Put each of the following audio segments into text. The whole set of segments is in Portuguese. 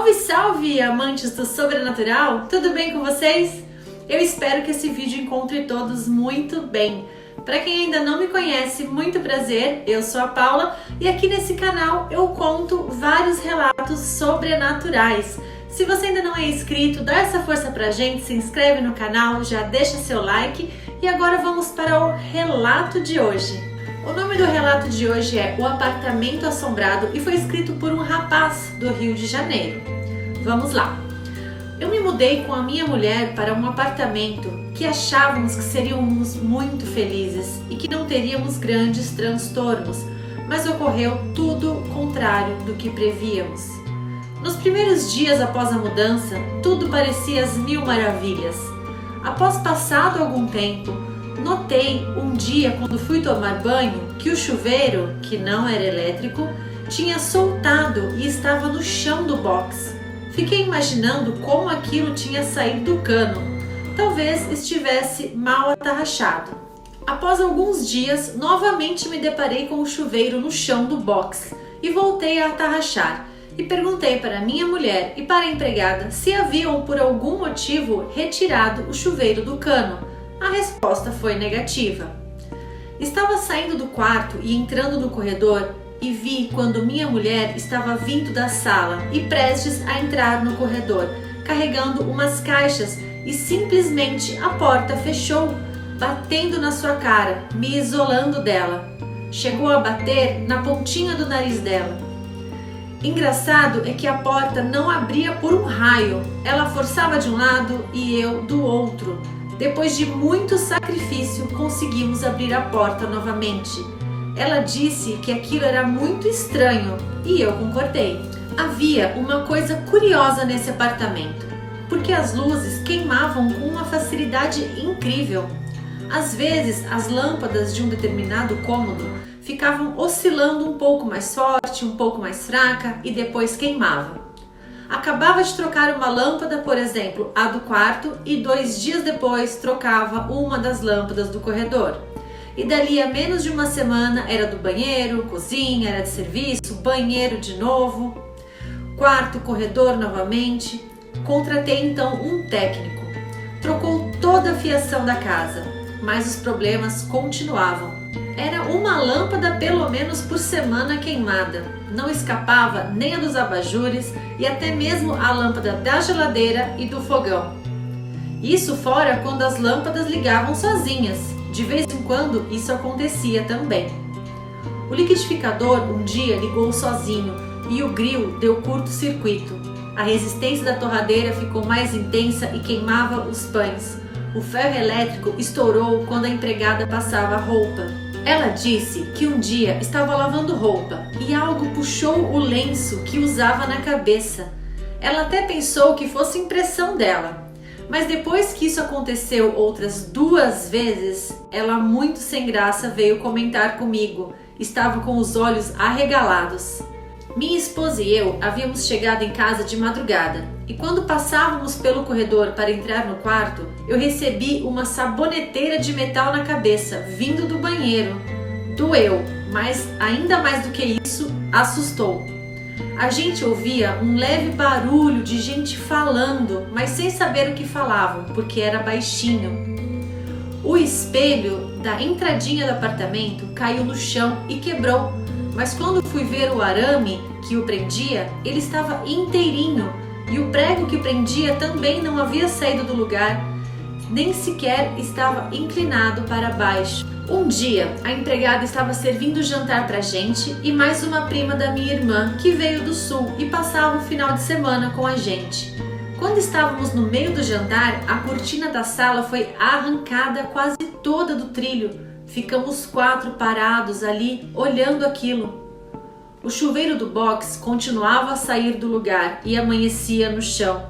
Salve, salve, amantes do sobrenatural! Tudo bem com vocês? Eu espero que esse vídeo encontre todos muito bem. Para quem ainda não me conhece, muito prazer, eu sou a Paula e aqui nesse canal eu conto vários relatos sobrenaturais. Se você ainda não é inscrito, dá essa força pra gente, se inscreve no canal, já deixa seu like e agora vamos para o relato de hoje. O nome do relato de hoje é O Apartamento Assombrado e foi escrito por um rapaz do Rio de Janeiro. Vamos lá! Eu me mudei com a minha mulher para um apartamento que achávamos que seríamos muito felizes e que não teríamos grandes transtornos, mas ocorreu tudo o contrário do que prevíamos. Nos primeiros dias após a mudança, tudo parecia às mil maravilhas. Após passado algum tempo, notei um dia quando fui tomar banho que o chuveiro, que não era elétrico, tinha soltado e estava no chão do box. Fiquei imaginando como aquilo tinha saído do cano. Talvez estivesse mal atarrachado. Após alguns dias, novamente me deparei com o chuveiro no chão do box e voltei a atarrachar. E perguntei para minha mulher e para a empregada se haviam por algum motivo retirado o chuveiro do cano. A resposta foi negativa. Estava saindo do quarto e entrando no corredor e vi quando minha mulher estava vindo da sala e prestes a entrar no corredor, carregando umas caixas e simplesmente a porta fechou, batendo na sua cara, me isolando dela. Chegou a bater na pontinha do nariz dela. Engraçado é que a porta não abria por um raio, ela forçava de um lado e eu do outro. Depois de muito sacrifício, conseguimos abrir a porta novamente. Ela disse que aquilo era muito estranho e eu concordei. Havia uma coisa curiosa nesse apartamento, porque as luzes queimavam com uma facilidade incrível. Às vezes, as lâmpadas de um determinado cômodo ficavam oscilando um pouco mais forte, um pouco mais fraca e depois queimavam. Acabava de trocar uma lâmpada, por exemplo, a do quarto, e 2 dias depois trocava uma das lâmpadas do corredor. E dali a menos de uma semana era do banheiro, cozinha, era de serviço, banheiro de novo, quarto, corredor novamente. Contratei então um técnico. Trocou toda a fiação da casa, mas os problemas continuavam. Era uma lâmpada pelo menos por semana queimada. Não escapava nem a dos abajures e até mesmo a lâmpada da geladeira e do fogão. Isso fora quando as lâmpadas ligavam sozinhas. De vez em quando isso acontecia também. O liquidificador um dia ligou sozinho e o grill deu curto-circuito. A resistência da torradeira ficou mais intensa e queimava os pães. O ferro elétrico estourou quando a empregada passava a roupa. Ela disse que um dia estava lavando roupa e algo puxou o lenço que usava na cabeça. Ela até pensou que fosse impressão dela. Mas depois que isso aconteceu outras 2 vezes, ela muito sem graça veio comentar comigo. Estava com os olhos arregalados. Minha esposa e eu havíamos chegado em casa de madrugada e quando passávamos pelo corredor para entrar no quarto, eu recebi uma saboneteira de metal na cabeça, vindo do banheiro. Doeu, mas ainda mais do que isso, assustou. A gente ouvia um leve barulho de gente falando, mas sem saber o que falavam, porque era baixinho. O espelho da entradinha do apartamento caiu no chão e quebrou, mas quando fui ver o arame que o prendia, ele estava inteirinho e o prego que prendia também não havia saído do lugar, nem sequer estava inclinado para baixo. Um dia, a empregada estava servindo jantar pra gente e mais uma prima da minha irmã que veio do sul e passava o final de semana com a gente. Quando estávamos no meio do jantar, a cortina da sala foi arrancada quase toda do trilho. Ficamos 4 parados ali, olhando aquilo. O chuveiro do box continuava a sair do lugar e amanhecia no chão.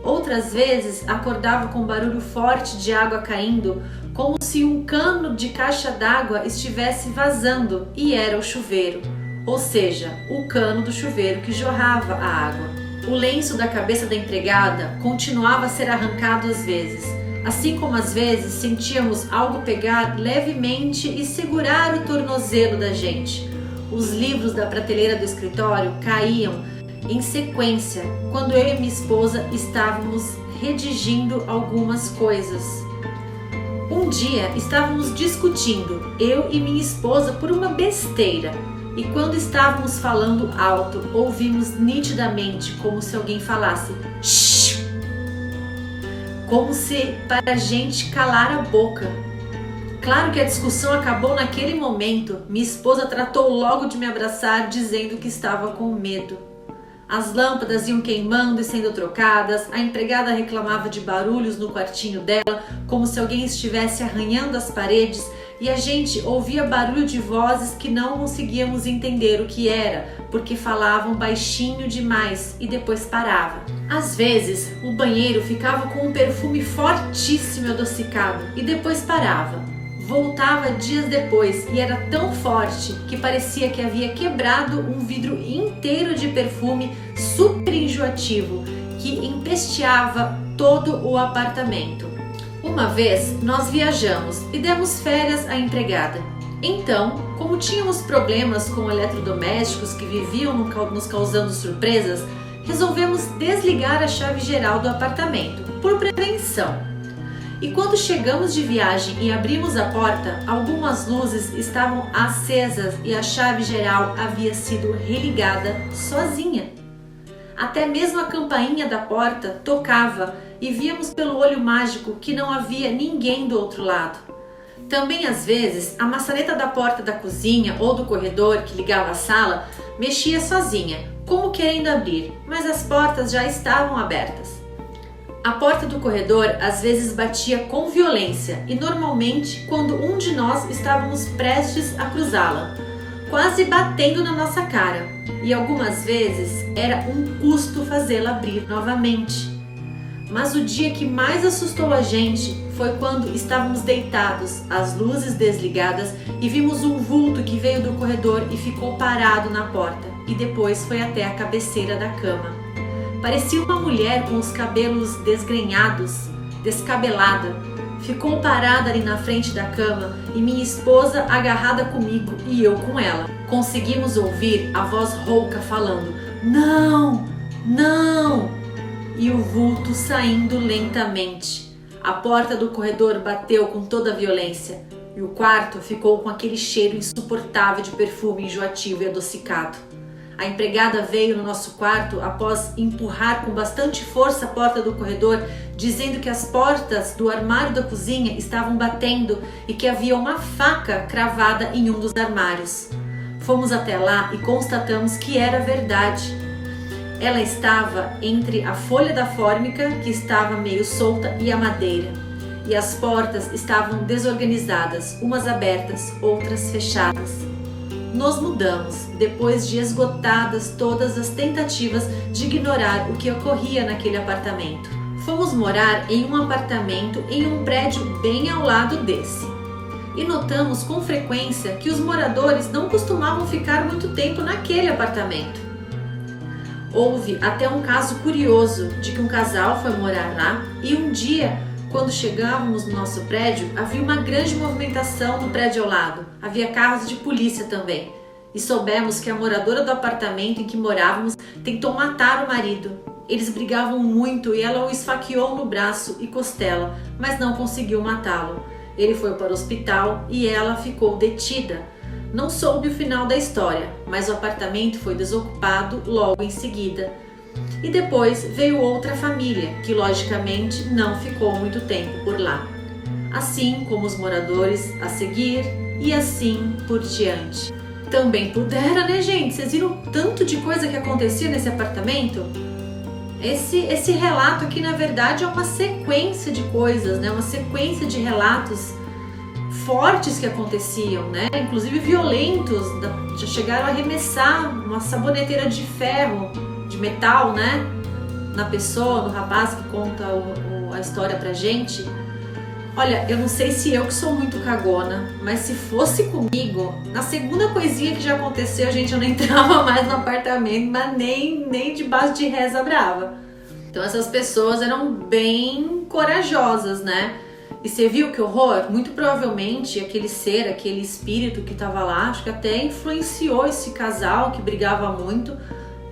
Outras vezes, acordava com um barulho forte de água caindo, como se um cano de caixa d'água estivesse vazando, e era o chuveiro. Ou seja, o cano do chuveiro que jorrava a água. O lenço da cabeça da empregada continuava a ser arrancado às vezes. Assim como às vezes sentíamos algo pegar levemente e segurar o tornozelo da gente. Os livros da prateleira do escritório caíam em sequência, quando eu e minha esposa estávamos redigindo algumas coisas. Um dia estávamos discutindo, eu e minha esposa, por uma besteira, e quando estávamos falando alto, ouvimos nitidamente como se alguém falasse "shh", como se para a gente calar a boca. Claro que a discussão acabou naquele momento. Minha esposa tratou logo de me abraçar, dizendo que estava com medo. As lâmpadas iam queimando e sendo trocadas, a empregada reclamava de barulhos no quartinho dela, como se alguém estivesse arranhando as paredes, e a gente ouvia barulho de vozes que não conseguíamos entender o que era, porque falavam baixinho demais e depois parava. Às vezes, o banheiro ficava com um perfume fortíssimo e adocicado e depois parava. Voltava dias depois e era tão forte que parecia que havia quebrado um vidro inteiro de perfume super enjoativo que empesteava todo o apartamento. Uma vez nós viajamos e demos férias à empregada. Então, como tínhamos problemas com eletrodomésticos que viviam nos causando surpresas, resolvemos desligar a chave geral do apartamento, por prevenção. E quando chegamos de viagem e abrimos a porta, algumas luzes estavam acesas e a chave geral havia sido religada sozinha. Até mesmo a campainha da porta tocava e víamos pelo olho mágico que não havia ninguém do outro lado. Também às vezes a maçaneta da porta da cozinha ou do corredor que ligava à sala mexia sozinha, como querendo abrir, mas as portas já estavam abertas. A porta do corredor às vezes batia com violência e normalmente quando um de nós estávamos prestes a cruzá-la, quase batendo na nossa cara, e algumas vezes era um custo fazê-la abrir novamente. Mas o dia que mais assustou a gente foi quando estávamos deitados, as luzes desligadas, e vimos um vulto que veio do corredor e ficou parado na porta e depois foi até a cabeceira da cama. Parecia uma mulher com os cabelos desgrenhados, descabelada. Ficou parada ali na frente da cama e minha esposa agarrada comigo e eu com ela. Conseguimos ouvir a voz rouca falando "Não! Não!" e o vulto saindo lentamente. A porta do corredor bateu com toda a violência e o quarto ficou com aquele cheiro insuportável de perfume enjoativo e adocicado. A empregada veio no nosso quarto após empurrar com bastante força a porta do corredor, dizendo que as portas do armário da cozinha estavam batendo e que havia uma faca cravada em um dos armários. Fomos até lá e constatamos que era verdade. Ela estava entre a folha da fórmica, que estava meio solta, e a madeira. E as portas estavam desorganizadas, umas abertas, outras fechadas. Nos mudamos, depois de esgotadas todas as tentativas de ignorar o que ocorria naquele apartamento. Fomos morar em um apartamento em um prédio bem ao lado desse. E notamos com frequência que os moradores não costumavam ficar muito tempo naquele apartamento. Houve até um caso curioso de que um casal foi morar lá e um dia, quando chegávamos no nosso prédio, havia uma grande movimentação no prédio ao lado. Havia carros de polícia também. E soubemos que a moradora do apartamento em que morávamos tentou matar o marido. Eles brigavam muito e ela o esfaqueou no braço e costela, mas não conseguiu matá-lo. Ele foi para o hospital e ela ficou detida. Não soube o final da história, mas o apartamento foi desocupado logo em seguida. E depois veio outra família, que logicamente não ficou muito tempo por lá. Assim como os moradores a seguir e assim por diante. Também pudera, né, gente? Vocês viram tanto de coisa que acontecia nesse apartamento? Esse relato aqui, na verdade, é uma sequência de coisas, né? Uma sequência de relatos fortes que aconteciam, né? Inclusive violentos. Já chegaram a arremessar uma saboneteira de ferro, de metal, né? Na pessoa, no rapaz que conta a história pra gente. Olha, eu não sei se eu que sou muito cagona, mas se fosse comigo, na segunda coisinha que já aconteceu, a gente não entrava mais no apartamento, mas nem debaixo de reza brava. Então essas pessoas eram bem corajosas, né? E você viu que horror? Muito provavelmente aquele ser, aquele espírito que estava lá, acho que até influenciou esse casal que brigava muito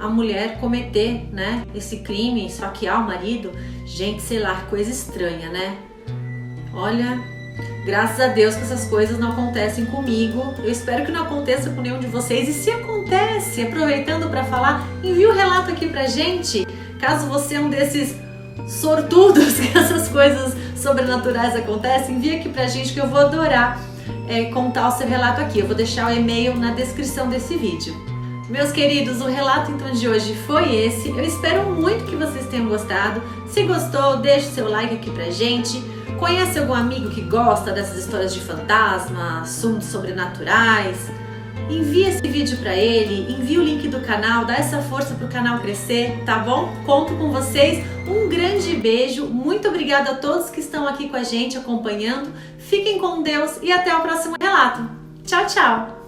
a mulher cometer, né, esse crime, esfaquear o marido. Gente, sei lá, coisa estranha, né? Olha, graças a Deus que essas coisas não acontecem comigo. Eu espero que não aconteça com nenhum de vocês. E se acontece, aproveitando para falar, envie o relato aqui pra gente. Caso você é um desses sortudos que essas coisas sobrenaturais acontecem, envie aqui pra gente que eu vou adorar contar o seu relato aqui. Eu vou deixar o e-mail na descrição desse vídeo. Meus queridos, o relato então de hoje foi esse. Eu espero muito que vocês tenham gostado. Se gostou, deixe seu like aqui pra gente. Conhece algum amigo que gosta dessas histórias de fantasma, assuntos sobrenaturais? Envie esse vídeo para ele, envie o link do canal, dá essa força pro canal crescer, tá bom? Conto com vocês, um grande beijo, muito obrigada a todos que estão aqui com a gente acompanhando, fiquem com Deus e até o próximo relato. Tchau, tchau!